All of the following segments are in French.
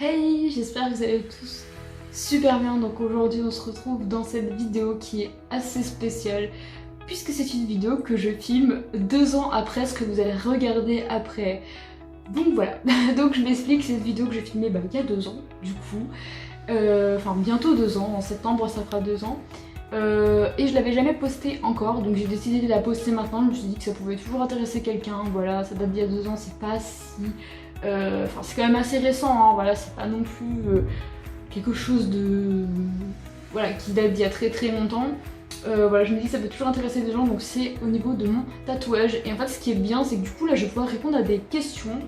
Hey, j'espère que vous allez tous super bien. Donc aujourd'hui on se retrouve dans cette vidéo qui est assez spéciale puisque c'est une vidéo que je filme 2 ans après ce que vous allez regarder après. Donc voilà, donc je m'explique, cette vidéo que j'ai filmée il y a 2 ans du coup, enfin bientôt 2 ans, en septembre ça fera 2 ans. Et je l'avais jamais postée encore, donc j'ai décidé de la poster maintenant. Je me suis dit que ça pouvait toujours intéresser quelqu'un, voilà, ça date d'il y a 2 ans, c'est pas si... Enfin c'est quand même assez récent, hein, voilà, c'est pas non plus quelque chose de... voilà, qui date d'il y a très très longtemps. Voilà, je me dis que ça peut toujours intéresser des gens, donc c'est au niveau de mon tatouage. Et en fait ce qui est bien, c'est que du coup là je vais pouvoir répondre à des questions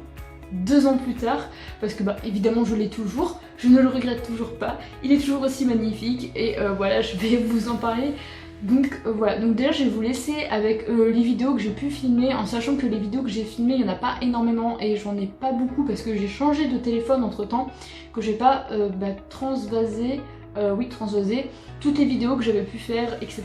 2 ans plus tard, parce que évidemment je l'ai toujours, je ne le regrette toujours pas, il est toujours aussi magnifique, et voilà, je vais vous en parler. Donc voilà, donc déjà je vais vous laisser avec les vidéos que j'ai pu filmer, en sachant que les vidéos que j'ai filmées, il n'y en a pas énormément, et j'en ai pas beaucoup parce que j'ai changé de téléphone entre temps, que j'ai pas transvasé toutes les vidéos que j'avais pu faire, etc.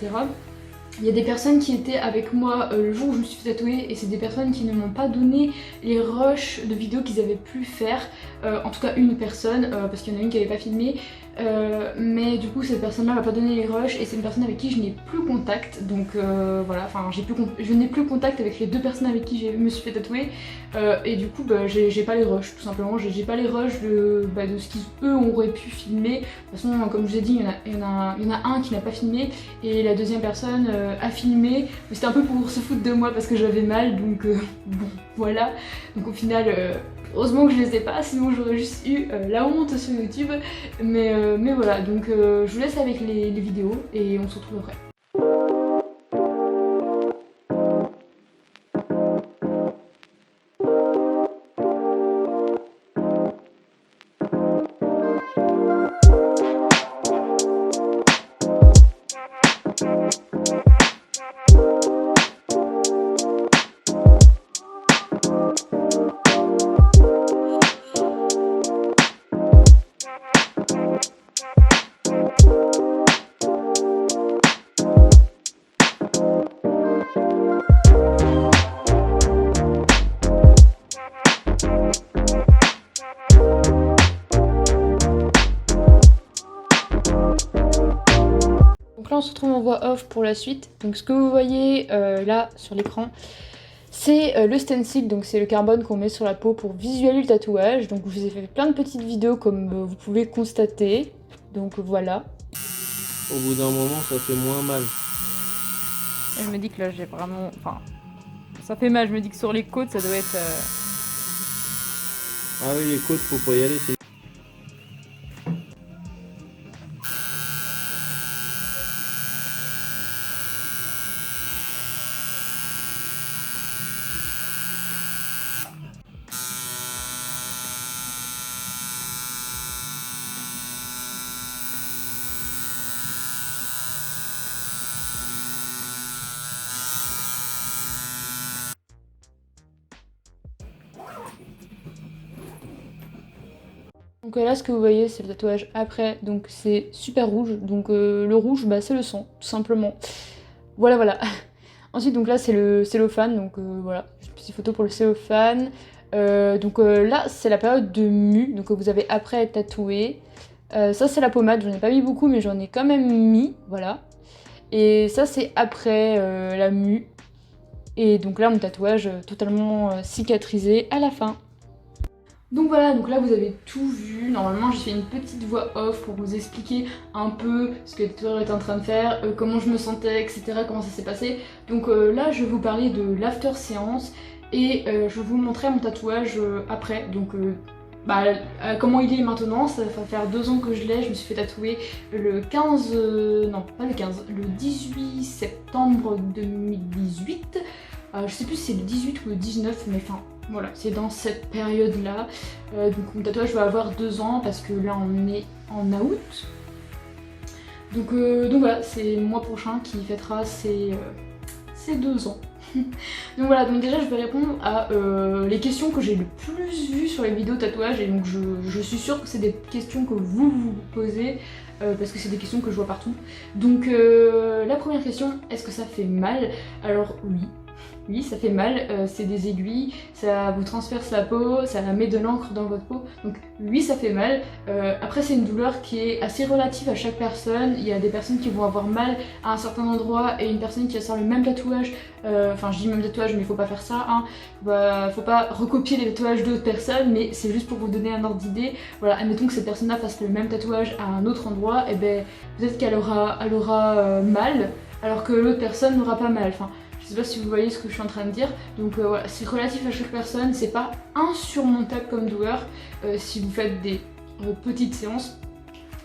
Il y a des personnes qui étaient avec moi le jour où je me suis fait tatouer, et c'est des personnes qui ne m'ont pas donné les rushs de vidéos qu'ils avaient pu faire, en tout cas une personne, parce qu'il y en a une qui n'avait pas filmé, mais du coup cette personne là m'a pas donné les rushs, et c'est une personne avec qui je n'ai plus contact, donc voilà, enfin je n'ai plus contact avec les 2 personnes avec qui je me suis fait tatouer, et du coup j'ai pas les rushs tout simplement, j'ai pas les rushs de ce qu'ils eux auraient pu filmer. De toute façon comme je vous ai dit, il y en a un qui n'a pas filmé, et la deuxième personne a filmé, mais c'était un peu pour se foutre de moi parce que j'avais mal, donc bon voilà, donc au final heureusement que je les ai pas, sinon j'aurais juste eu la honte sur YouTube, mais voilà, donc je vous laisse avec les vidéos et on se retrouve après. Donc là on se retrouve en voix off pour la suite. Donc ce que vous voyez là sur l'écran, c'est le stencil, donc c'est le carbone qu'on met sur la peau pour visualiser le tatouage. Donc je vous ai fait plein de petites vidéos comme vous pouvez constater. Donc voilà. Au bout d'un moment ça fait moins mal. Elle me dit que là j'ai vraiment... Enfin, ça fait mal, je me dis que sur les côtes ça doit être... Ah oui, les côtes faut pas y aller. Donc là ce que vous voyez c'est le tatouage après, donc c'est super rouge, donc le rouge c'est le sang tout simplement. Voilà. Ensuite donc là c'est le cellophane, donc voilà, une petite photo pour le cellophane. Donc là c'est la période de mue, donc vous avez après être tatoué. Ça c'est la pommade, j'en ai pas mis beaucoup mais j'en ai quand même mis, voilà. Et ça c'est après la mue. Et donc là mon tatouage totalement cicatrisé à la fin. Donc voilà, donc là vous avez tout vu. Normalement j'ai fait une petite voix off pour vous expliquer un peu ce que le tatoueur était en train de faire, comment je me sentais, etc., comment ça s'est passé. Donc là je vais vous parler de l'after séance, et je vais vous montrer mon tatouage après. Donc comment il est maintenant. Ça va faire 2 ans que je l'ai, je me suis fait tatouer le 15... non pas le 15, le 18 septembre 2018. Je sais plus si c'est le 18 ou le 19, mais enfin voilà, c'est dans cette période là. Donc mon tatouage va avoir 2 ans parce que là on est en août. Donc voilà, c'est le mois prochain qui fêtera ses 2 ans. Donc voilà, donc déjà je vais répondre à les questions que j'ai le plus vues sur les vidéos tatouage, et donc je suis sûre que c'est des questions que vous vous posez, parce que c'est des questions que je vois partout. Donc la première question, est-ce que ça fait mal? Alors oui, Oui, ça fait mal, c'est des aiguilles, ça vous transperce la peau, ça met de l'encre dans votre peau, donc oui ça fait mal. Après c'est une douleur qui est assez relative à chaque personne, il y a des personnes qui vont avoir mal à un certain endroit et une personne qui va faire le même tatouage, enfin je dis même tatouage mais il faut pas faire ça, hein. Faut pas recopier les tatouages d'autres personnes, mais c'est juste pour vous donner un ordre d'idée. Voilà, admettons que cette personne-là fasse le même tatouage à un autre endroit, et ben peut-être qu'elle aura mal, alors que l'autre personne n'aura pas mal. Enfin, je sais pas si vous voyez ce que je suis en train de dire. Donc voilà, c'est relatif à chaque personne, c'est pas insurmontable comme douleur si vous faites des petites séances.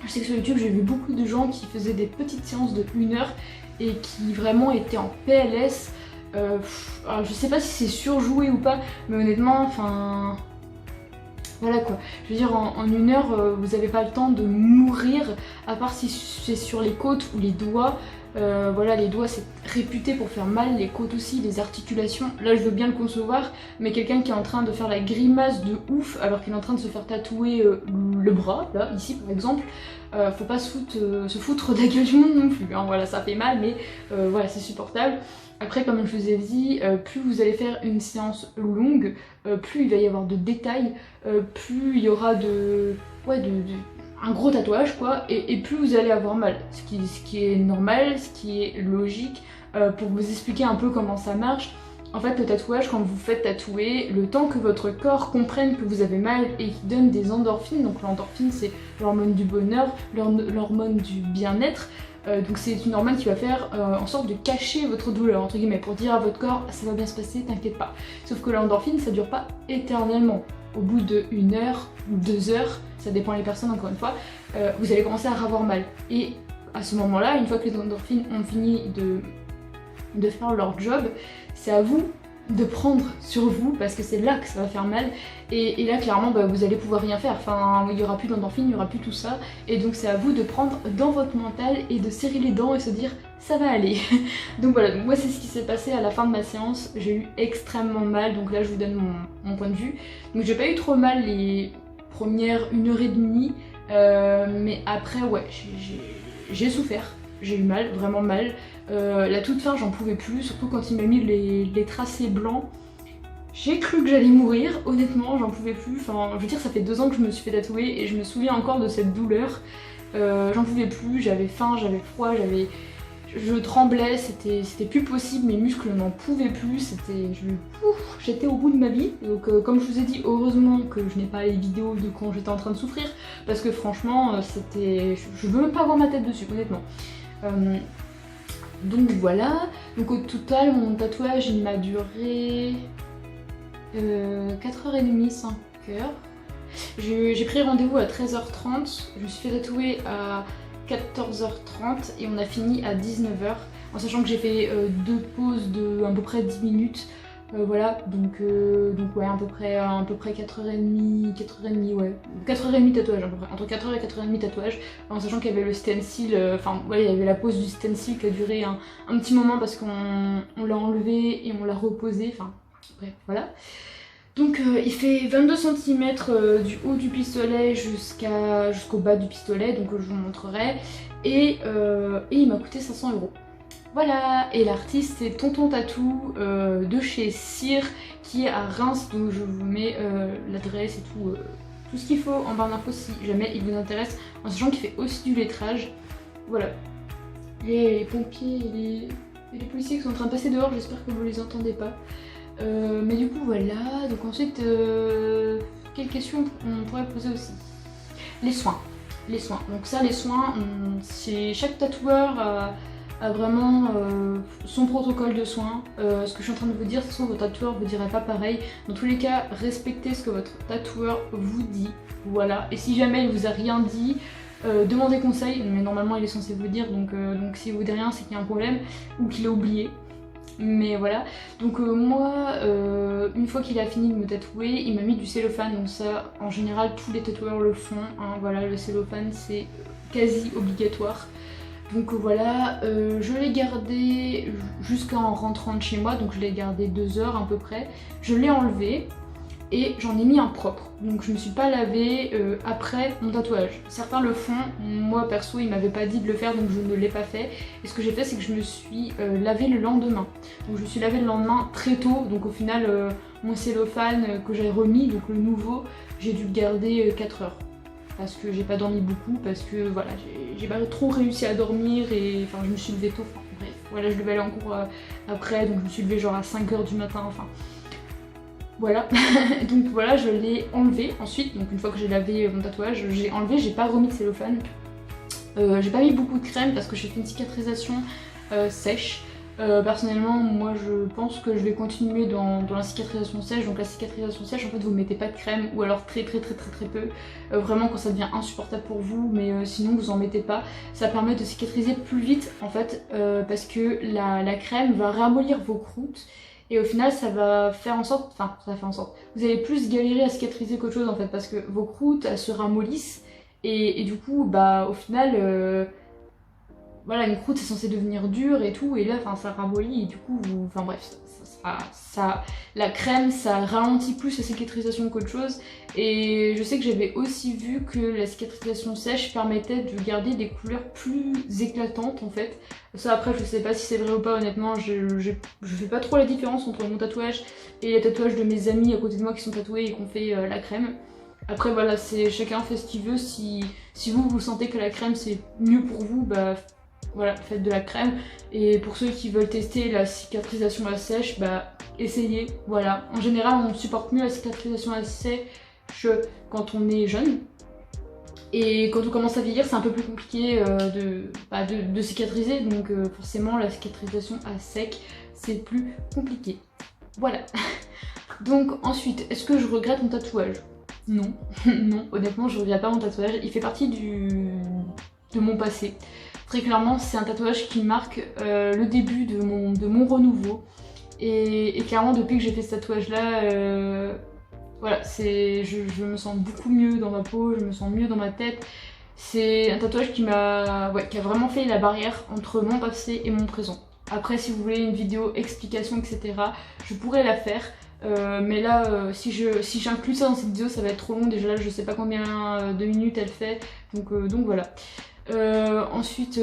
Je sais que sur YouTube j'ai vu beaucoup de gens qui faisaient des petites séances de 1 heure et qui vraiment étaient en PLS. Alors je sais pas si c'est surjoué ou pas, mais honnêtement, enfin... Voilà quoi, je veux dire en 1 heure vous avez pas le temps de mourir, à part si c'est sur les côtes ou les doigts. Voilà, les doigts c'est réputé pour faire mal, les côtes aussi, les articulations, là je veux bien le concevoir, mais quelqu'un qui est en train de faire la grimace de ouf alors qu'il est en train de se faire tatouer le bras, là, ici par exemple, faut pas se foutre de la gueule du monde non plus, hein. Voilà, ça fait mal, mais voilà, c'est supportable. Après, comme je vous ai dit, plus vous allez faire une séance longue, plus il va y avoir de détails, plus il y aura un gros tatouage quoi, et plus vous allez avoir mal, ce qui est normal, ce qui est logique. Pour vous expliquer un peu comment ça marche, en fait le tatouage, quand vous vous faites tatouer, le temps que votre corps comprenne que vous avez mal et qu'il donne des endorphines, donc l'endorphine c'est l'hormone du bonheur, l'hormone du bien-être, donc c'est une hormone qui va faire en sorte de cacher votre douleur, entre guillemets, pour dire à votre corps ça va bien se passer, t'inquiète pas. Sauf que l'endorphine ça dure pas éternellement. Au bout de 1 heure ou 2 heures, ça dépend les personnes encore une fois, vous allez commencer à avoir mal. Et à ce moment-là, une fois que les endorphines ont fini de faire leur job, c'est à vous de prendre sur vous, parce que c'est là que ça va faire mal, et là clairement vous allez pouvoir rien faire, enfin il y aura plus d'endorphines, il y aura plus tout ça, et donc c'est à vous de prendre dans votre mental et de serrer les dents et se dire ça va aller. Donc voilà, donc moi c'est ce qui s'est passé à la fin de ma séance, j'ai eu extrêmement mal, donc là je vous donne mon point de vue. Donc j'ai pas eu trop mal les premières 1h30, mais après ouais, j'ai souffert. J'ai eu mal, vraiment mal. La toute fin, j'en pouvais plus, surtout quand il m'a mis les tracés blancs. J'ai cru que j'allais mourir, honnêtement, j'en pouvais plus. Enfin, je veux dire, ça fait 2 ans que je me suis fait tatouer et je me souviens encore de cette douleur. J'en pouvais plus, j'avais faim, j'avais froid, je tremblais, c'était plus possible, mes muscles n'en pouvaient plus, j'étais au bout de ma vie. Donc comme je vous ai dit, heureusement que je n'ai pas les vidéos de quand j'étais en train de souffrir, parce que franchement, je veux même pas avoir ma tête dessus, honnêtement. Donc voilà, donc au total mon tatouage il m'a duré 4h30, 5h. J'ai pris rendez-vous à 13h30, je me suis fait tatouer à 14h30 et on a fini à 19h, en sachant que j'ai fait 2 pauses de à peu près 10 minutes. Voilà, donc ouais, à peu près 4h30, ouais. 4h30 tatouage à peu près, entre 4h et 4h30 tatouage, en sachant qu'il y avait le stencil, enfin ouais, il y avait la pose du stencil qui a duré un petit moment parce qu'on l'a enlevé et on l'a reposé, enfin bref, voilà. Donc il fait 22 cm du haut du pistolet jusqu'au bas du pistolet, donc je vous montrerai, et il m'a coûté 500 €. Voilà, et l'artiste c'est Tonton Tatou de chez Cire qui est à Reims, donc je vous mets l'adresse et tout ce qu'il faut en barre d'infos si jamais il vous intéresse, en sachant qu'il fait aussi du lettrage. Voilà, les pompiers et les policiers qui sont en train de passer dehors, j'espère que vous les entendez pas. Mais du coup voilà, donc ensuite quelles questions on pourrait poser aussi? Les soins. Donc ça, les soins, chaque tatoueur a vraiment son protocole de soins. Ce que je suis en train de vous dire, de toute façon votre tatoueur vous dirait pas pareil. Dans tous les cas, respectez ce que votre tatoueur vous dit, voilà. Et si jamais il vous a rien dit, demandez conseil, mais normalement il est censé vous le dire, donc s'il vous dit rien, c'est qu'il y a un problème, ou qu'il a oublié. Mais voilà, donc moi, une fois qu'il a fini de me tatouer, il m'a mis du cellophane, donc ça, en général, tous les tatoueurs le font, hein, voilà, le cellophane, c'est quasi obligatoire. Donc voilà, je l'ai gardé jusqu'en rentrant de chez moi, donc je l'ai gardé 2 heures à peu près. Je l'ai enlevé, et j'en ai mis un propre. Donc je me suis pas lavée après mon tatouage. Certains le font, moi perso il m'avait pas dit de le faire donc je ne l'ai pas fait. Et ce que j'ai fait c'est que je me suis lavée le lendemain. Donc je me suis lavée le lendemain très tôt, donc au final mon cellophane que j'avais remis, donc le nouveau, j'ai dû le garder 4 heures. Parce que j'ai pas dormi beaucoup, parce que voilà, j'ai pas trop réussi à dormir et enfin je me suis levée tôt, enfin bref, voilà je devais aller en cours après, donc je me suis levée genre à 5 h du matin, enfin voilà. Donc voilà, je l'ai enlevé ensuite, donc une fois que j'ai lavé mon tatouage, j'ai enlevé, j'ai pas remis de cellophane. J'ai pas mis beaucoup de crème parce que j'ai fait une cicatrisation sèche. Personnellement, moi je pense que je vais continuer dans la cicatrisation sèche. Donc la cicatrisation sèche, en fait, vous mettez pas de crème ou alors très peu. Vraiment quand ça devient insupportable pour vous, mais sinon vous en mettez pas. Ça permet de cicatriser plus vite en fait, parce que la crème va ramollir vos croûtes. Et au final, ça va faire en sorte, vous allez plus galérer à cicatriser qu'autre chose en fait, parce que vos croûtes, elles se ramollissent. Et du coup, bah au final, voilà, une croûte c'est censé devenir dure et tout, et là ça ramollit et du coup, enfin bref, la crème ça ralentit plus la cicatrisation qu'autre chose. Et je sais que j'avais aussi vu que la cicatrisation sèche permettait de garder des couleurs plus éclatantes en fait. Ça après je sais pas si c'est vrai ou pas, honnêtement je fais pas trop la différence entre mon tatouage et les tatouages de mes amis à côté de moi qui sont tatoués et qui ont fait la crème. Après voilà, c'est chacun fait ce qu'il veut, si vous sentez que la crème c'est mieux pour vous, bah voilà, faites de la crème. Et pour ceux qui veulent tester la cicatrisation à sèche, bah essayez, voilà. En général on supporte mieux la cicatrisation à sèche quand on est jeune. Et quand on commence à vieillir c'est un peu plus compliqué de cicatriser, donc forcément la cicatrisation à sec c'est plus compliqué. Voilà. Donc ensuite, est-ce que je regrette mon tatouage ? Non, non, honnêtement je regrette pas mon tatouage, il fait partie de mon passé. Très clairement c'est un tatouage qui marque le début de mon renouveau. Et clairement depuis que j'ai fait ce tatouage là, voilà, je me sens beaucoup mieux dans ma peau, je me sens mieux dans ma tête. C'est un tatouage qui a vraiment fait la barrière entre mon passé et mon présent. Après si vous voulez une vidéo explication etc, je pourrais la faire. Mais là, si j'inclus ça dans cette vidéo, ça va être trop long. Déjà là, je sais pas combien de minutes elle fait, donc voilà. Ensuite,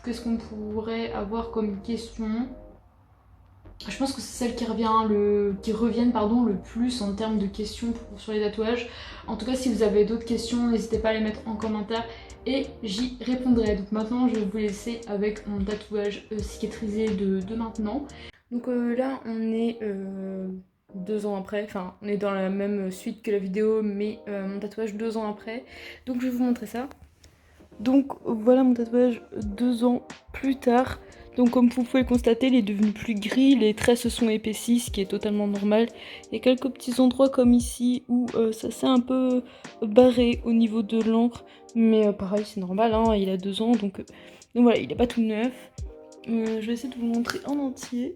qu'est-ce qu'on pourrait avoir comme question ? Je pense que c'est celle qui reviennent le plus en termes de questions sur les tatouages. En tout cas, si vous avez d'autres questions, n'hésitez pas à les mettre en commentaire et j'y répondrai. Donc maintenant, je vais vous laisser avec mon tatouage cicatrisé de maintenant. Donc là, on est 2 ans après, enfin on est dans la même suite que la vidéo, mais mon tatouage 2 ans après. Donc je vais vous montrer ça. Donc voilà mon tatouage 2 ans plus tard. Donc comme vous pouvez le constater, il est devenu plus gris, les traits se sont épaissis, ce qui est totalement normal. Il y a quelques petits endroits comme ici où ça s'est un peu barré au niveau de l'encre. Mais pareil, c'est normal, hein, il a 2 ans, donc voilà, il n'est pas tout neuf. Je vais essayer de vous le montrer en entier.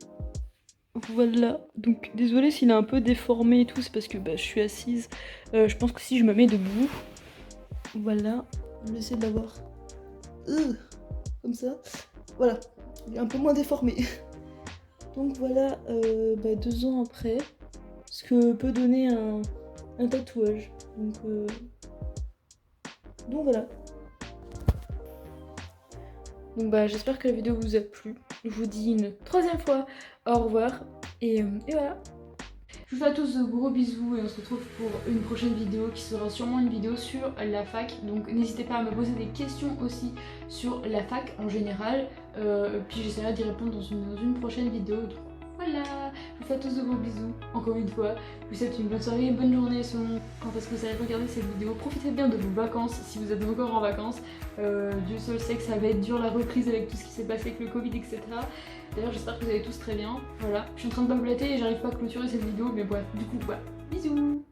Voilà, donc désolée s'il est un peu déformé et tout, c'est parce que je suis assise. Je pense que si je me mets debout, voilà, je vais essayer de l'avoir comme ça. Voilà, il est un peu moins déformé. Donc voilà, 2 ans après, ce que peut donner un tatouage. Donc voilà. Donc j'espère que la vidéo vous a plu. Je vous dis une 3e fois au revoir et voilà. Je vous fais à tous de gros bisous et on se retrouve pour une prochaine vidéo qui sera sûrement une vidéo sur la fac. Donc n'hésitez pas à me poser des questions aussi sur la fac en général. Puis j'essaierai d'y répondre dans une prochaine vidéo. Donc voilà, je vous fais à tous de gros bisous encore une fois. Je vous souhaite une bonne soirée, une bonne journée selon quand est-ce que vous allez regarder cette vidéo. Profitez bien de vos vacances si vous êtes encore en vacances. Dieu seul sait que ça va être dur la reprise avec tout ce qui s'est passé avec le Covid, etc. D'ailleurs j'espère que vous allez tous très bien. Voilà, je suis en train de bablater et j'arrive pas à clôturer cette vidéo, mais bref, du coup voilà. Bisous.